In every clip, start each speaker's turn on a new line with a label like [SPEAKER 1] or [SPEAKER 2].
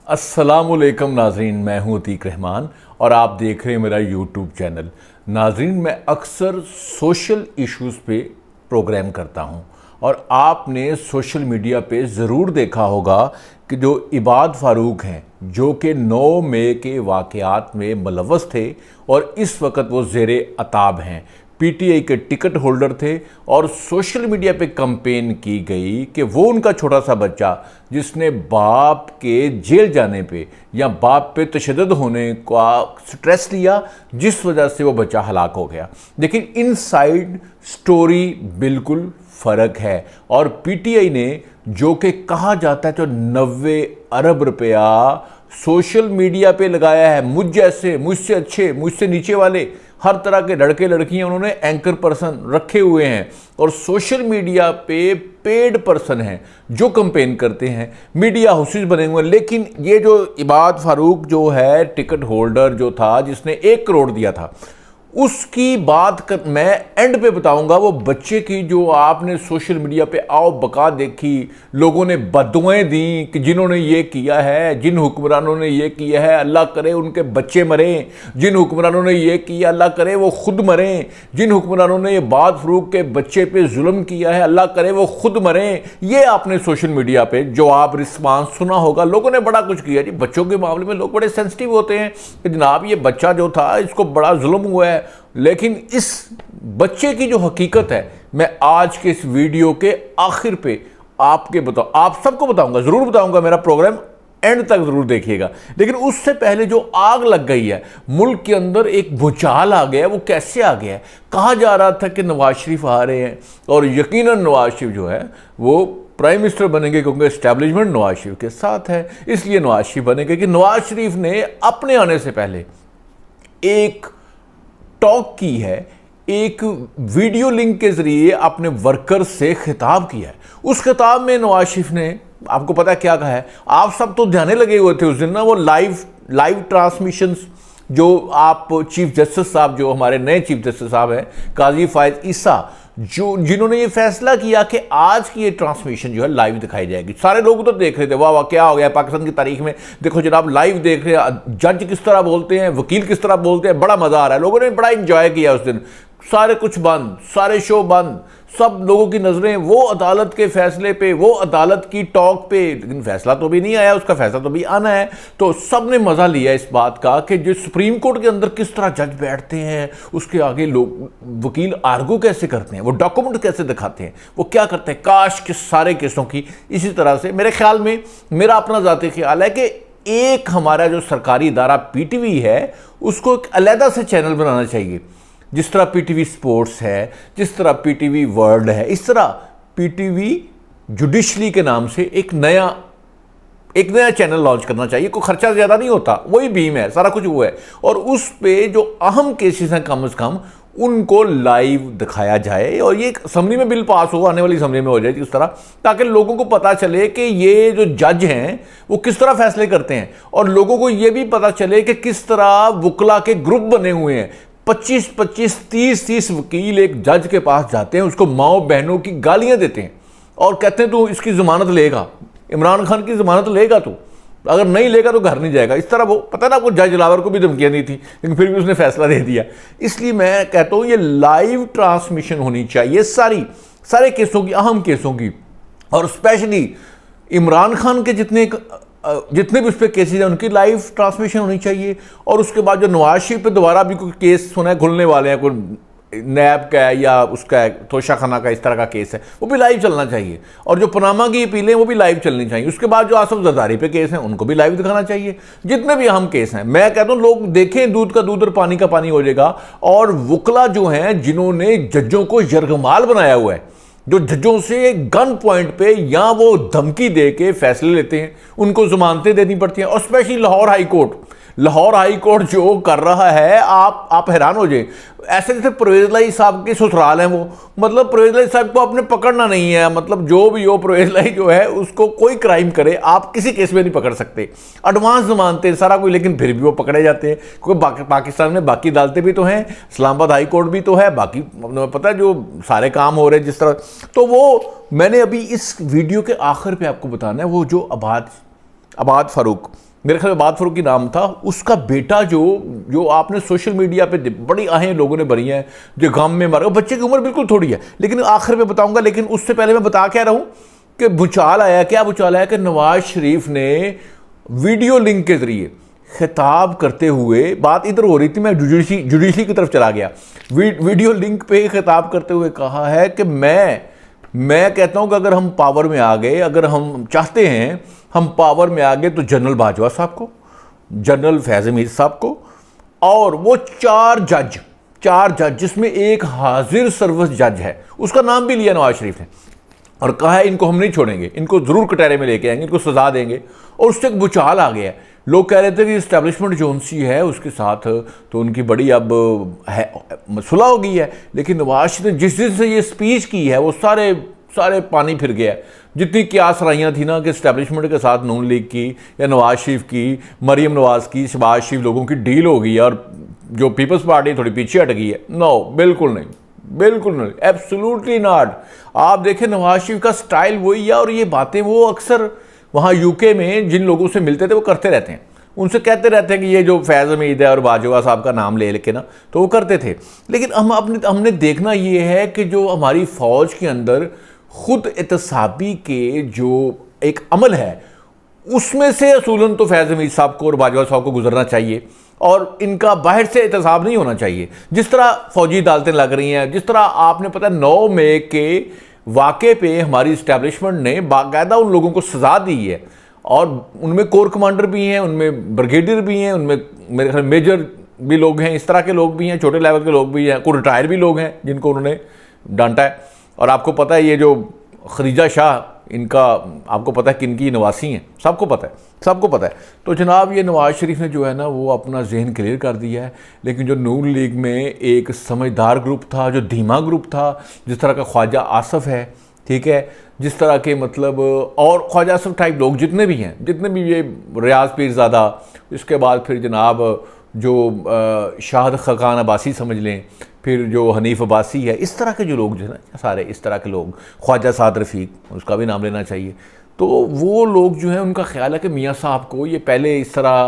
[SPEAKER 1] अस्सलामुअलैकुम नाजरीन, मैं हूं अतीक रहमान और आप देख रहे हैं मेरा यूट्यूब चैनल। नाजरीन, मैं अक्सर सोशल इश्यूज़ पे प्रोग्राम करता हूं और आपने सोशल मीडिया पे ज़रूर देखा होगा कि जो इबाद फ़ारूक हैं, जो कि 9 मई के वाक़यात में मुलव्वस थे और इस वक्त वो ज़ेरे अताब हैं, पीटीआई के टिकट होल्डर थे और सोशल मीडिया पे कंपेन की गई कि वो उनका छोटा सा बच्चा जिसने बाप के जेल जाने पे या बाप पे तशद्दुद होने का स्ट्रेस लिया, जिस वजह से वो बच्चा हलाक हो गया। लेकिन इनसाइड स्टोरी बिल्कुल फ़र्क है और पीटीआई ने, जो कि कहा जाता है तो 90 अरब रुपया सोशल मीडिया पे लगाया है, मुझ जैसे, मुझसे अच्छे, मुझसे नीचे वाले हर तरह के लड़के लड़कियां उन्होंने एंकर पर्सन रखे हुए हैं और सोशल मीडिया पे पेड पर्सन हैं जो कंपेन करते हैं, मीडिया हाउसेस बने हुए हैं। लेकिन ये जो इबाद फ़ारूक जो है टिकट होल्डर जो था, जिसने 1 करोड़ दिया था, उसकी बात मैं एंड पे बताऊंगा। वो बच्चे की जो आपने सोशल मीडिया पे आओ बका देखी, लोगों ने बद्दुआएं दी कि जिन्होंने ये किया है, जिन हुक्मरानों ने ये किया है अल्लाह करे उनके बच्चे मरें, जिन हुक्मरानों ने ये किया अल्लाह करे वो खुद मरें, जिन हुक्मरानों ने ये इबाद फ़ारूक के बच्चे पे जुल्म किया है अल्लाह करे वो खुद मरें। ये आपने सोशल मीडिया पे जवाब रिस्पांस सुना होगा। लोगों ने बड़ा कुछ किया जी, बच्चों के मामले में लोग बड़े सेंसिटिव होते हैं कि जनाब ये बच्चा जो था इसको बड़ा जुल्म हुआ है। लेकिन इस बच्चे की जो हकीकत है मैं आज के इस वीडियो के आखिर पे आप सबको बताऊंगा, जरूर बताऊंगा। मेरा प्रोग्राम एंड तक जरूर देखिएगा। लेकिन उससे पहले जो आग लग गई है मुल्क के अंदर, एक भूचाल आ गया, वो कैसे आ गया है? कहा जा रहा था कि नवाज शरीफ आ रहे हैं और यकीनन नवाज शरीफ जो है वो प्राइम मिनिस्टर बनेंगे क्योंकि एस्टैब्लिशमेंट नवाज शरीफ के साथ है, इसलिए नवाज शरीफ बनेंगे। कि नवाज शरीफ ने अपने आने से पहले एक टॉक की है, एक वीडियो लिंक के जरिए अपने वर्कर्स से खिताब किया है। उस खिताब में नवाज शरीफ ने, आपको पता है क्या कहा है? आप सब तो ध्यान लगे हुए थे उस दिन ना, वो लाइव ट्रांसमिशंस जो आप चीफ जस्टिस साहब, जो हमारे नए चीफ जस्टिस साहब हैं काजी फायद ईसा, जिन्होंने ये फैसला किया कि आज की ये ट्रांसमिशन जो है लाइव दिखाई जाएगी। सारे लोग तो देख रहे थे, वाह वाह क्या हो गया पाकिस्तान की तारीख में, देखो जनाब लाइव देख रहे हैं, जज किस तरह बोलते हैं, वकील किस तरह बोलते हैं, बड़ा मजा आ रहा है। लोगों ने बड़ा इंजॉय किया उस दिन। सारे कुछ बंद, सारे शो बंद, सब लोगों की नजरें वो अदालत के फैसले पे, वो अदालत की टॉक पे। लेकिन फैसला तो भी नहीं आया, उसका फैसला तो भी आना है। तो सब ने मजा लिया इस बात का कि जो सुप्रीम कोर्ट के अंदर किस तरह जज बैठते हैं, उसके आगे लोग वकील आर्गू कैसे करते हैं, वो डॉक्यूमेंट कैसे दिखाते हैं, वो क्या करते हैं। काश के सारे केसों की इसी तरह से, मेरे ख्याल में, मेरा अपना जाती ख्याल है कि एक हमारा जो सरकारी इदारा पीटीवी है उसको एक अलहदा से चैनल बनाना चाहिए। जिस तरह पीटीवी स्पोर्ट्स है, जिस तरह पीटीवी वर्ल्ड है, इस तरह पीटीवी जुडिशरी के नाम से एक नया चैनल लॉन्च करना चाहिए। कोई खर्चा ज़्यादा नहीं होता, वही बीम है, सारा कुछ वो है, और उस पे जो अहम केसेस हैं कम से कम उनको लाइव दिखाया जाए। और ये असम्बली में बिल पास हो, आने वाली असम्बली में हो जाए इस तरह, ताकि लोगों को पता चले कि ये जो जज हैं वो किस तरह फैसले करते हैं, और लोगों को ये भी पता चले कि किस तरह वकला के ग्रुप बने हुए हैं। 25-25, 30-30 वकील एक जज के पास जाते हैं, उसको माओ बहनों की गालियां देते हैं और कहते हैं तू इसकी जमानत लेगा, इमरान खान की जमानत लेगा, तू अगर नहीं लेगा तो घर नहीं जाएगा। इस तरह वो, पता ना, वो जज लावर को भी धमकियां दी थी लेकिन फिर भी उसने फैसला दे दिया। इसलिए मैं कहता हूं ये लाइव ट्रांसमिशन होनी चाहिए सारे केसों की, अहम केसों की, और स्पेशली इमरान खान के जितने भी उस पर केसेज हैं उनकी लाइव ट्रांसमिशन होनी चाहिए। और उसके बाद जो नवाज शरीफ पे दोबारा भी कोई केस सुना है, खुलने वाले हैं, कोई नैब का है या उसका है, तोशा खाना का, इस तरह का केस है, वो भी लाइव चलना चाहिए। और जो पनामा की अपीलें वो भी लाइव चलनी चाहिए। उसके बाद जो आसफ जरदारी पे केस हैं उनको भी लाइव दिखाना चाहिए। जितने भी अहम केस हैं, मैं कहता हूँ लोग देखें, दूध का दूध और पानी का पानी हो जाएगा। और वकला जो हैं जिन्होंने जजों को यरगमाल बनाया हुआ है, जो जजों से गन पॉइंट पे या वो धमकी दे के फैसले लेते हैं, उनको जमानतें देनी पड़ती हैं। और स्पेशली लाहौर हाई कोर्ट जो कर रहा है, आप हैरान हो जाए। ऐसे जैसे परवेज लाई साहब के ससुराल हैं वो, मतलब परवेज लाई साहब को आपने पकड़ना नहीं है, मतलब जो भी हो, परवेज लाई जो है उसको कोई क्राइम करे आप किसी केस में नहीं पकड़ सकते, एडवांस जमानते हैं सारा कोई, लेकिन फिर भी वो पकड़े जाते हैं। क्योंकि पाकिस्तान में बाकी अदालतें भी तो हैं, इस्लामाबाद हाई कोर्ट भी तो है, बाकी पता है जो सारे काम हो रहे हैं जिस तरह। तो वो मैंने अभी इस वीडियो के आखिर पे आपको बताना है, वो जो इबाद फ़ारूक मेरे ख्याल में बात फरूकी नाम था, उसका बेटा जो आपने सोशल मीडिया पे बड़ी आहें लोगों ने भरी हैं, जो गम में मारा, बच्चे की उम्र बिल्कुल थोड़ी है, लेकिन आखिर में बताऊंगा। लेकिन उससे पहले मैं बता क्या रहा हूं कि भूचाल आया, क्या भूचाल आया कि नवाज शरीफ ने वीडियो लिंक के जरिए खिताब करते हुए, बात इधर हो रही थी, मैं जुडिशरी की तरफ चला गया, वीडियो लिंक पे खिताब करते हुए कहा है कि मैं कहता हूं कि अगर हम पावर में आ गए, अगर हम चाहते हैं हम पावर में आ गए, तो जनरल बाजवा साहब को, जनरल फैज़ हमीद साहब को, और वो चार जज जिसमें एक हाजिर सर्विस जज है, उसका नाम भी लिया नवाज शरीफ ने और कहा है इनको हम नहीं छोड़ेंगे, इनको जरूर कटहरे में लेके आएंगे, इनको सजा देंगे। और उससे एक भूचाल आ गया है। लोग कह रहे थे कि इस्टेब्लिशमेंट जो सी है उसके साथ तो उनकी बड़ी अब है सुलह हो गई है, लेकिन नवाज शरीफ ने जिस दिन से ये स्पीच की है वो सारे पानी फिर गया। जितनी क्या सराइयाँ थी ना कि इस्टेब्लिशमेंट के साथ नून लीग की या नवाज शरीफ की, मरीम नवाज की, शहबाज शरीफ लोगों की डील हो गई है और जो पीपल्स पार्टी थोड़ी पीछे हट गई है। नो, बिल्कुल नहीं, एब्सोल्युटली नॉट। आप देखें नवाज शरीफ का स्टाइल वही है और ये बातें वो अक्सर वहाँ यूके में जिन लोगों से मिलते थे वो करते रहते हैं, उनसे कहते रहते हैं कि ये जो फैज़ हमीद है और बाजवा साहब का नाम ले लेके ना, तो वो करते थे। लेकिन हमने देखना ये है कि जो हमारी फ़ौज के अंदर खुद एहतसाबी के जो एक अमल है, उसमें से असूलन तो फैज़ हमीद साहब को और बाजवा साहब को गुजरना चाहिए और इनका बाहर से एहतसाब नहीं होना चाहिए। जिस तरह फौजी अदालतें लग रही हैं, जिस तरह आपने पता 9 मई के वाक़े पे हमारी इस्टेब्लिशमेंट ने बाकायदा उन लोगों को सज़ा दी है और उनमें कोर कमांडर भी हैं, उनमें ब्रिगेडियर भी हैं, उनमें मेरे ख्याल मेजर भी लोग हैं, इस तरह के लोग भी हैं, छोटे लेवल के लोग भी हैं, कोई रिटायर भी लोग हैं जिनको उन्होंने डांटा है। और आपको पता है ये जो खदीजा शाह, इनका आपको पता है किनकी नवासी हैं, सबको पता है। तो जनाब ये नवाज शरीफ ने जो है ना वो अपना जहन क्लियर कर दिया है। लेकिन जो नून लीग में एक समझदार ग्रुप था, जो धीमा ग्रुप था, जिस तरह का ख्वाजा आसफ़ है, ठीक है, जिस तरह के मतलब और ख्वाजा आसफ़ टाइप लोग जितने भी ये रियाज पीरज़ादा, इसके बाद फिर जनाब जो शाहद खकान अब्बासी समझ लें, फिर जो हनीफ अब्बासी है, इस तरह के जो लोग जो है ना, सारे इस तरह के लोग, ख्वाजा साद रफ़ीक, उसका भी नाम लेना चाहिए। तो वो लोग जो हैं उनका ख्याल है कि मियाँ साहब को ये पहले इस तरह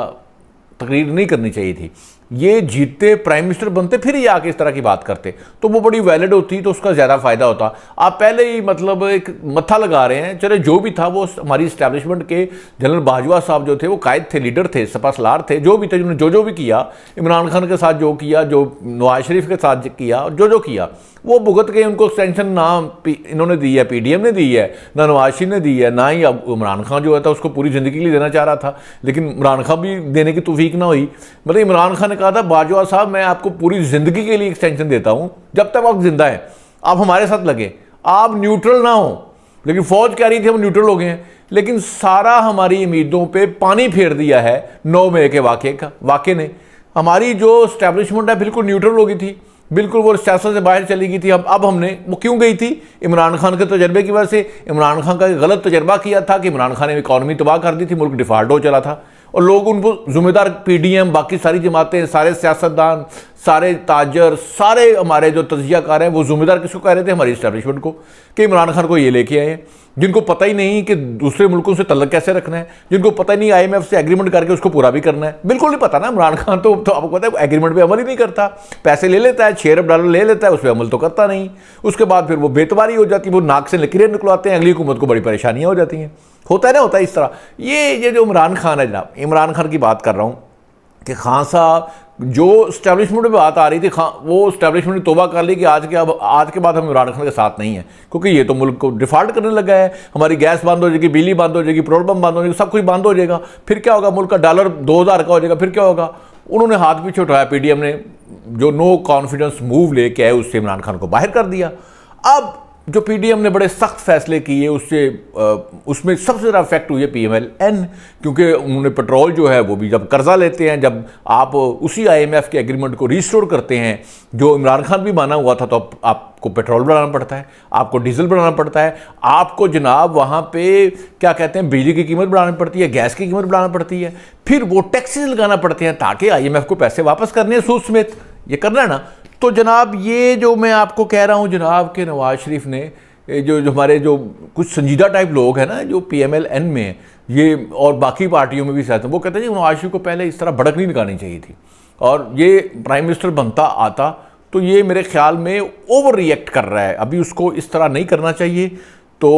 [SPEAKER 1] तकरीर नहीं करनी चाहिए थी, ये जीतते प्राइम मिनिस्टर बनते फिर ये आके इस तरह की बात करते तो वो बड़ी वैलिड होती, तो उसका ज़्यादा फ़ायदा होता। आप पहले ही मतलब एक मत्था लगा रहे हैं। चले जो भी था, वो हमारी इस्टेब्लिशमेंट के जनरल बाजवा साहब जो थे वो कायद थे, लीडर थे, सपासलार थे, जो भी थे, जिन्होंने जो भी किया, इमरान खान के साथ जो किया, जो नवाज शरीफ के साथ किया, जो किया वो भुगत के उनको एक्सटेंशन ना इन्होंने दी है, PDM ने दी है, ना नवाज शरीफ ने दी है, ना ही अब इमरान खान जो है था उसको पूरी ज़िंदगी के लिए देना चाह रहा था, लेकिन इमरान खान भी देने की तौफीक ना हुई। मतलब इमरान खान ने कहा था बाजवा साहब मैं आपको पूरी ज़िंदगी के लिए एक्सटेंशन देता हूँ, जब तक आप जिंदा हैं आप हमारे साथ लगे, आप न्यूट्रल ना हो। लेकिन फ़ौज कह रही थी हम न्यूट्रल हो गए हैं, लेकिन सारा हमारी उम्मीदों पर पानी फेर दिया है 9 मई के वाक़े ने। हमारी जो इस्टेब्लिशमेंट है बिल्कुल न्यूट्रल हो गई थी, बिल्कुल वो सियासत से बाहर चली गई थी। अब हमने वो क्यों गई थी? इमरान खान के तजर्बे की वजह से। इमरान खान का गलत तजर्बा किया था कि इमरान खान ने इकॉनमी तबाह कर दी थी, मुल्क डिफॉल्ट हो चला था और लोग उनको जिम्मेदार PDM, बाकी सारी जमातें, सारे सियासतदान, सारे ताजर, सारे हमारे जो तजियाकार हैं वो जिम्मेदार किसको कह रहे थे? हमारी इस्टेब्लिशमेंट को, कि इमरान खान को ये लेके आए हैं, जिनको पता ही नहीं कि दूसरे मुल्कों से तल्लक कैसे रखना है, जिनको पता ही नहीं IMF से एग्रीमेंट करके उसको पूरा भी करना है। बिल्कुल नहीं पता ना। इमरान खान तो आपको पता है एग्रीमेंट पे अमल ही नहीं करता, पैसे ले लेता है, $6 ले लेता है, उस पर अमल तो करता नहीं। उसके बाद फिर वो बेतबारी हो जाती है, वो नाक से लकीरें निकलवाते हैं, अगली हुकूमत को बड़ी परेशानियां हो जाती हैं। होता है ना, होता है इस तरह। ये जो इमरान खान है जनाब, इमरान खान की बात कर रहा हूँ कि खान साहब जो इस्टेब्लिशमेंट में बात आ रही थी, वो इस्टेब्लिशमेंट ने तौबा कर ली कि आज के बाद हम इमरान खान के साथ नहीं हैं, क्योंकि ये तो मुल्क को डिफॉल्ट करने लगा है। हमारी गैस बंद हो जाएगी, बिजली बंद हो जाएगी, पेट्रोल पंप बंद हो जाएगी, सब कुछ बंद हो जाएगा। फिर क्या होगा? मुल्क का डॉलर 2000 का हो जाएगा। फिर क्या होगा? उन्होंने हाथ पीछे उठाया, PDM ने जो नो कॉन्फिडेंस मूव लेके आए उससे इमरान खान को बाहर कर दिया। अब जो PDM ने बड़े सख्त फैसले किए उसमें सबसे ज़्यादा इफेक्ट हुई है PMLN, क्योंकि उन्होंने पेट्रोल जो है वो भी जब कर्जा लेते हैं, जब आप उसी IMF के एग्रीमेंट को रिस्टोर करते हैं, जो इमरान खान भी माना हुआ था, तो आपको पेट्रोल बढ़ाना पड़ता है, आपको डीजल बढ़ाना पड़ता है, आपको जनाब वहाँ पे क्या कहते हैं, बिजली की कीमत बढ़ानी पड़ती है, गैस की कीमत बढ़ाना पड़ती है, फिर वो टैक्सेस लगाना पड़ते हैं ताकि IMF को पैसे वापस करने हैं, सूद समेत। ये करना है ना। तो जनाब ये जो मैं आपको कह रहा हूँ जनाब के नवाज शरीफ ने जो जो हमारे जो कुछ संजीदा टाइप लोग हैं ना, जो PMLN में हैं, ये और बाकी पार्टियों में भी शायद, वो कहते हैं कि नवाज शरीफ को पहले इस तरह भड़क नहीं निकालनी चाहिए थी, और ये प्राइम मिनिस्टर बनता आता तो ये मेरे ख्याल में ओवर रिएक्ट कर रहा है, अभी उसको इस तरह नहीं करना चाहिए। तो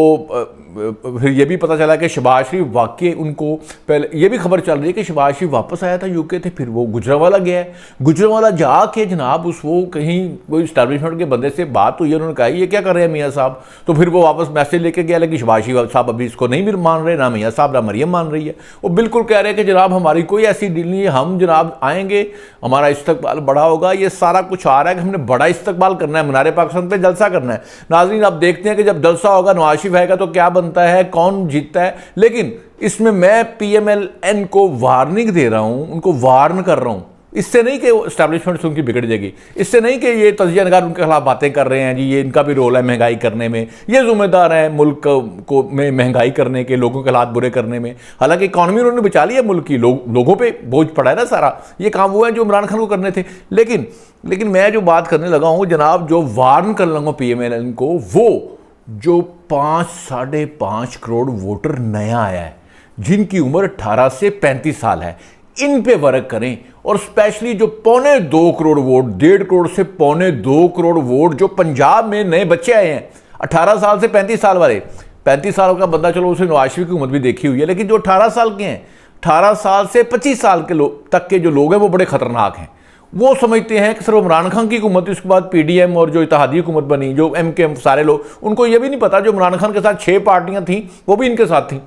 [SPEAKER 1] फिर ये भी पता चला कि शहबाज शरीफ वाकई उनको, पहले ये भी खबर चल रही है कि शहबाज शरीफ वापस आया था UK थे, फिर वो गुजरांवाला गया है, गुजरांवाला जाके जनाब उस वो कहीं कोई इस्टेब्लिशमेंट के बंदे से बात हुई है, उन्होंने कहा ये क्या कर रहे हैं मियाँ साहब, तो फिर वो वापस मैसेज लेके गया, लेकिन शहबाज शरीफ साहब अभी इसको नहीं मान रहे, ना मियाँ साहब ना मरियम मान रही है। वो बिल्कुल कह रहे हैं कि जनाब हमारी कोई ऐसी डील नहीं है, हम जनाब आएंगे, हमारा इस्तकबाल बड़ा होगा, ये सारा कुछ आ रहा है कि हमने बड़ा इस्तकबाल करना है, मीनार पाकिस्तान पे जलसा करना है। नाज़रीन आप देखते हैं कि जब जलसा होगा, नवाज शरीफ आएगा तो क्या बनता है, कौन जीतता है। लेकिन इसमें मैं PMLN को वार्निंग दे रहा हूं, उनको वार्न कर रहा हूं, इससे नहीं कि एस्टैब्लिशमेंट उनकी बिगड़ जाएगी, इससे नहीं कि ये तजिया नगार उनके खिलाफ बातें कर रहे हैं जी, ये इनका भी रोल है महंगाई करने में, ये जिम्मेदार है मुल्क को में महंगाई करने के, लोगों के हालात बुरे करने में। हालांकि इकॉनमी उन्होंने बचा ली है मुल्क की, लोगों पे बोझ पड़ा है ना सारा, ये काम वो है जो इमरान खान को करने थे। लेकिन मैं जो बात करने लगा हूँ जनाब, जो वार्न कर लूँगा PMLN को, वो जो 5-5.5 करोड़ वोटर नया आया है, जिनकी उम्र 18 से 35 साल है, इन पे वर्क करें। और स्पेशली जो 1.25 करोड़ वोट, 1.5 करोड़ से 1.25 करोड़ वोट जो पंजाब में नए बच्चे आए हैं, 18 साल से 35 साल वाले, 35 साल का बंदा चलो उसे नवाज शरीफ की उम्र भी देखी हुई है, लेकिन जो 18 साल के हैं, 18 साल से 25 साल के तक के जो लोग हैं वो बड़े खतरनाक हैं। वो समझते हैं कि सिर्फ इमरान खान की हुकूमत, उसके बाद PDM और जो इत्तेहादी हुकूमत बनी, जो MKM, सारे लोग, उनको ये भी नहीं पता जो इमरान खान के साथ 6 पार्टियां थीं वो भी इनके साथ थीं,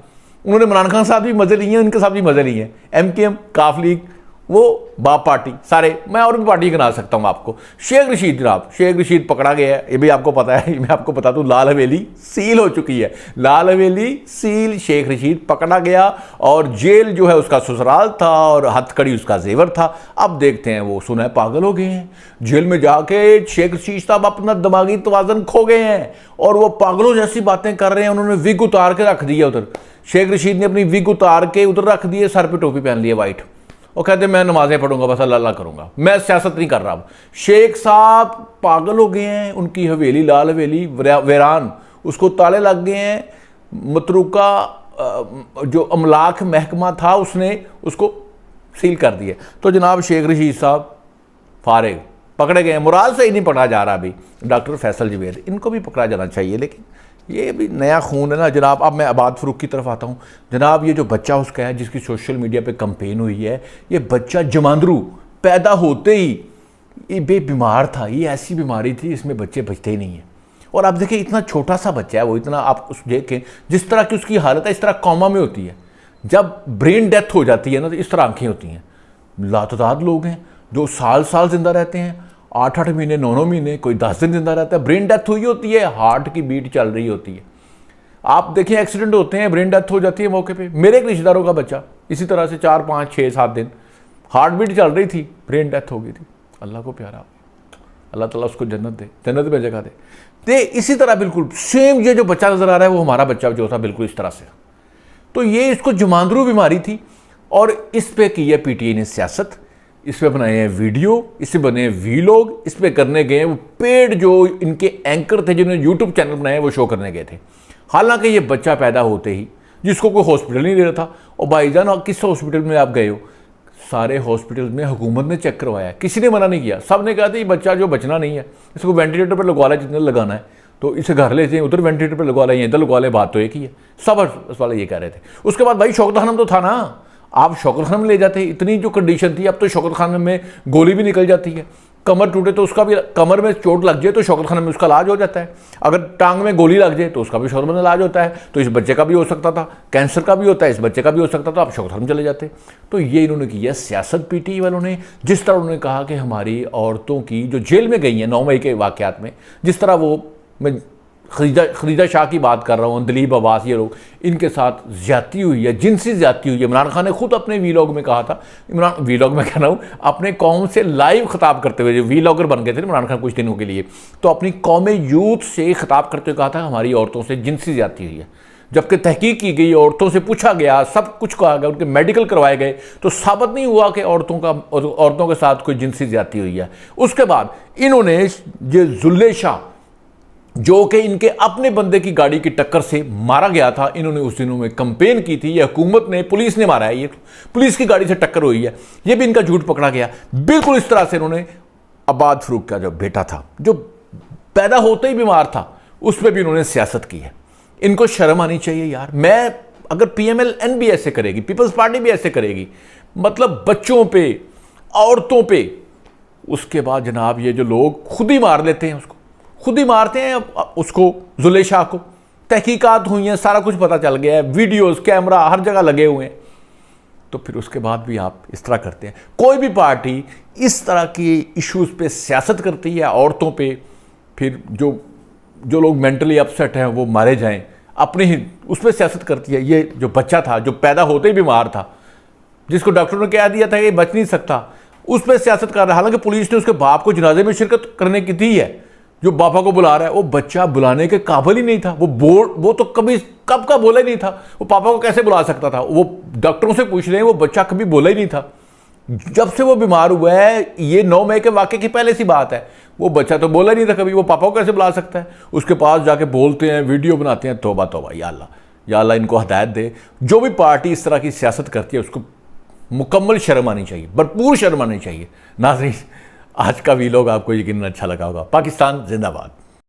[SPEAKER 1] उन्होंने इमरान खान के साथ भी मजे लिए हैं, इनके साथ भी मजे लिए हैं। MKM, काफ लीग, वो बाप पार्टी, सारे, मैं और भी पार्टी गिना सकता हूं आपको। शेख रशीद जनाब, शेख रशीद पकड़ा गया है, ये भी आपको पता है, मैं आपको बता दूं, लाल हवेली सील हो चुकी है, लाल हवेली सील, शेख रशीद पकड़ा गया, और जेल जो है उसका ससुराल था और हथकड़ी उसका जेवर था। अब देखते हैं, वो सुना है पागल हो गए हैं, जेल में जाके शेख रशीद साहब अपना दिमागी तवाज़ुन खो गए हैं और वो पागलों जैसी बातें कर रहे हैं। उन्होंने विग उतार के रख दिया उधर, शेख रशीद ने अपनी विग उतार के उधर रख दिए, सर पे टोपी पहन लिया वाइट, वो कहते मैं नमाजें पढ़ूंगा, बस अल्लाह अल्लाह करूंगा, मैं सियासत नहीं कर रहा। शेख साहब पागल हो गए हैं, उनकी हवेली, लाल हवेली वीरान, उसको ताले लग गए हैं। मतरूका जो अमलाक महकमा था उसने उसको सील कर दिया। तो जनाब शेख रशीद साहब फारिग, पकड़े गए हैं, मुराद से ही नहीं पकड़ा जा रहा अभी, डॉक्टर फैसल जवेद, इनको भी पकड़ा जाना चाहिए। लेकिन ये भी नया खून है ना जनाब। अब मैं आबाद फरूक की तरफ आता हूँ जनाब। ये जो बच्चा उसका है जिसकी सोशल मीडिया पे कंपेन हुई है, ये बच्चा जमांदरू पैदा होते ही ये बीमार था, ये ऐसी बीमारी थी इसमें बच्चे बचते ही नहीं हैं। और आप देखिए इतना छोटा सा बच्चा है वो, इतना आप उस देखें जिस तरह की उसकी हालत है, इस तरह कॉमा में होती है। जब ब्रेन डेथ हो जाती है ना तो इस तरह आंखें होती हैं। लातादाद लोग हैं जो साल साल जिंदा रहते हैं, 8-8 महीने, 9-9 महीने, कोई 10 दिन जिंदा रहता है, ब्रेन डेथ हुई होती है, हार्ट की बीट चल रही होती है। आप देखिए एक्सीडेंट होते हैं, ब्रेन डेथ हो जाती है मौके पे। मेरे एक रिश्तेदारों का बच्चा इसी तरह से 4, 5, 6, 7 दिन हार्ट बीट चल रही थी, ब्रेन डेथ हो गई थी। अल्लाह को प्यारा, अल्लाह ताला उसको जन्नत दे, जन्नत में जगह दे। इसी तरह बिल्कुल सेम ये जो बच्चा नजर आ रहा है वो हमारा बच्चा जो था बिल्कुल इस तरह से। तो ये इसको जमांदरू बीमारी थी और इस पे की है PTI ने सियासत, इस पे बनाए हैं वीडियो, इस पे बने हैं वीलॉग, इस पे करने गए हैं वो पेड जो इनके एंकर थे जिन्होंने यूट्यूब चैनल बनाए वो शो करने गए थे। हालांकि ये बच्चा पैदा होते ही जिसको कोई हॉस्पिटल नहीं दे रहा था, और भाईजान किस हॉस्पिटल में आप गए हो? सारे हॉस्पिटल में हुकूमत ने चेक करवाया, किसी ने मना नहीं किया, सब ने कहा था ये बच्चा जो बचना नहीं है, इसको वेंटिलेटर पर लगवा लें जितना लगाना है, तो इसे घर ले जाए, उधर वेंटिलेटर पर लगवा लें, इधर लगवा लें, बात तो एक ही है। सब वाले ये कह रहे थे। उसके बाद भाई शौकत खानम तो था ना, आप शौकत खानम ले जाते, इतनी जो कंडीशन थी। अब तो शौकत खानम में गोली भी निकल जाती है, कमर टूटे तो उसका भी, कमर में चोट लग जाए तो शौकत खानम में उसका इलाज हो जाता है, अगर टांग में गोली लग जाए तो उसका भी शौकत खानम में इलाज होता है। तो इस बच्चे का भी हो सकता था, कैंसर का भी होता है, इस बच्चे का भी हो सकता था, आप शौकत खानम चले जाते। तो ये इन्होंने किया सियासत PTI वालों ने। जिस तरह उन्होंने कहा कि हमारी औरतों की जो जेल में गई हैं 9 मई के वाक़यात में, जिस तरह वो, मैं खदीजा शाह की बात कर रहा हूँ, दिलीप अब्बास, ये लोग, इनके साथ ज्यादती हुई है, जिनसी ज्यादती हुई है। इमरान खान ने खुद अपने वीलॉग में कहा था, वीलॉग में कह रहा हूँ, अपने कौम से लाइव खिताब करते हुए, जो वीलॉगर बन गए थे इमरान खान कुछ दिनों के लिए, तो अपनी कौम यूथ से खिताब करते हुए कहा था हमारी औरतों से जिनसी ज्यादती हुई है। जबकि तहकीक की गई, औरतों से पूछा गया, सब कुछ कहा गया, उनके मेडिकल करवाए गए, तो साबित नहीं हुआ कि औरतों के साथ कोई जिनसी ज्यादती हुई है। उसके बाद इन्होंने ये जुल्ले शाह जो कि इनके अपने बंदे की गाड़ी की टक्कर से मारा गया था। इन्होंने उस दिनों में कंपेन की थी, ये हुकूमत ने, पुलिस ने मारा है, ये पुलिस की गाड़ी से टक्कर हुई है, ये भी इनका झूठ पकड़ा गया। बिल्कुल इस तरह से इन्होंने अब्बाद फरूक का जो बेटा था, जो पैदा होते ही बीमार था, उस पर भी इन्होंने सियासत की है। इनको शर्म आनी चाहिए यार। मैं अगर PMLN भी ऐसे करेगी, पीपल्स पार्टी भी ऐसे करेगी, मतलब बच्चों पे, औरतों पे, उसके बाद जनाब ये जो लोग खुद ही मार लेते हैं, उसको खुद ही मारते हैं, उसको जुलेशा को, तहकीकात हुई हैं, सारा कुछ पता चल गया है, वीडियोस, कैमरा हर जगह लगे हुए हैं, तो फिर उसके बाद भी आप इस तरह करते हैं। कोई भी पार्टी इस तरह की इश्यूज पे सियासत करती है, औरतों पे, फिर जो लोग मेंटली अपसेट हैं वो मारे जाएं, अपने ही उस पर सियासत करती है। ये जो बच्चा था, जो पैदा होते ही बीमार था, जिसको डॉक्टरों ने कह दिया था कि ये बच नहीं सकता, उस पर सियासत कर रहा है। हालांकि पुलिस ने उसके बाप को जनाजे में शिरकत करने की दी है, जो बापा को बुला रहा है, वो बच्चा बुलाने के काबिल ही नहीं था। वो तो कब का बोला ही नहीं था, वो पापा को कैसे बुला सकता था? वो डॉक्टरों से पूछ रहे हैं, वो बच्चा कभी बोला ही नहीं था। जब से वो बीमार हुआ है, ये 9 मई के वाक़े की पहले सी बात है, वो बच्चा तो बोला ही नहीं था कभी, वो पापा को कैसे बुला सकता है? उसके पास जाके बोलते हैं, वीडियो बनाते हैं। तौबा तौबा, या अल्लाह इनको हिदायत दे। जो भी पार्टी इस तरह की सियासत करती है, उसको मुकम्मल शर्म आनी चाहिए, भरपूर शर्म आनी चाहिए। नाज़रीन, आज का वीलॉग आपको यकीनन अच्छा लगा होगा। पाकिस्तान जिंदाबाद।